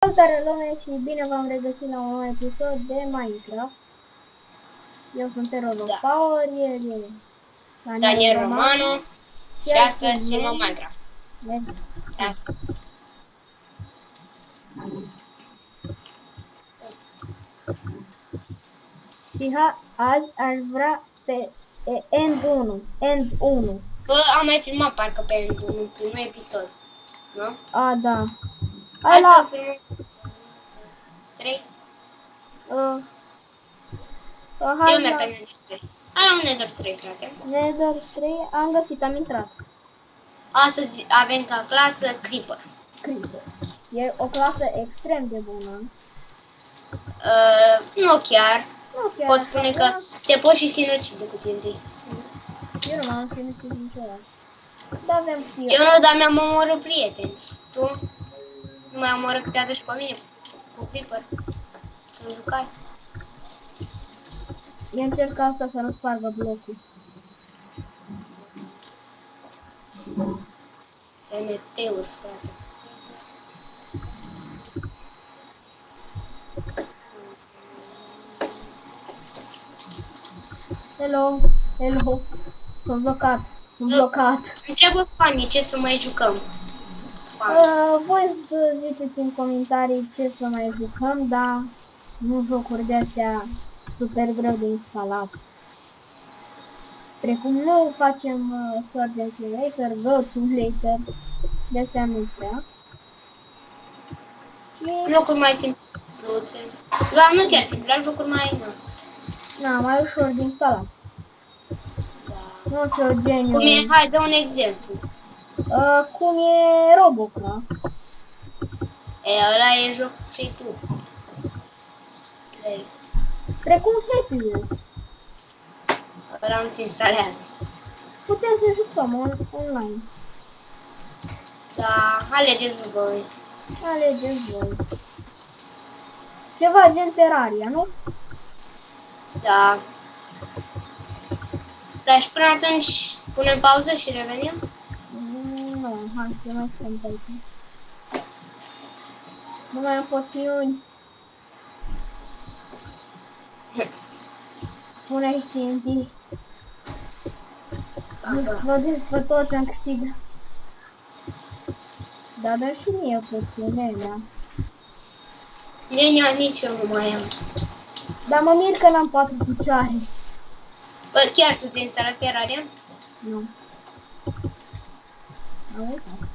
Salutare lume și bine v-am regăsit la un nou episod de Minecraft. Eu sunt Terror of Power, el e Daniel Romano și astăzi filmăm Minecraft. Da. Și azi aș vrea pe End 1. Bă, am mai filmat parcă pe End 1, primul episod, nu? A, da. Hai să filmăm 3. Eu merg pe Nether 3. Hai la un Nether 3, frate. Nether 3, am găsit, am intrat. Astăzi avem ca clasă Creeper. Creeper. E o clasă extrem de bună. Nu chiar. Nu chiar Pot spune că te poți și sinucide cu TNT. Eu nu m-am sinucis niciodată. Da, avem și Eu nu, dar mi-am omorât prieteni. Tu nu mai omorât câteodată și pe mine cu Creeper. Când jucai. Eu încerc asta să nu spargă blocul. MT-uri, frate. Hello. Sunt blocat. Întreabă fanii ce să mai jucăm. Voi să ziceți în comentarii ce să mai jucăm, dar nu jocuri de-astea super greu de instalat. Precum nu facem Sword Simulator, Goat Simulator, de-astea nu prea. Și... Jocuri mai simpluțe. Dar nu chiar simple, jocuri mai... mai ușor de instalat. Da. Nu știu, geniu. Cum e? Hai, dă un exemplu. Cum e Robocraft. Ăla e joc și tu. Precum Happy Wheels. Ăla nu se instalează. Putem să jucăm online. Da, alegeți voi. Alegeți voi. Ceva gen Terraria, nu? Da. Dar și până atunci punem pauză și revenim? Nu, hai să mai stăm pe aici. Nu mai am poțiuni. Pune aici TNT. Vădesc pe toți am câștigat. Da, dar și mie puține, da. Nici eu nu mai am. Dar mă mir că n-am 4 picioare. Bă, chiar tu ți-ai instalat Terraria? Nu. Am uitat.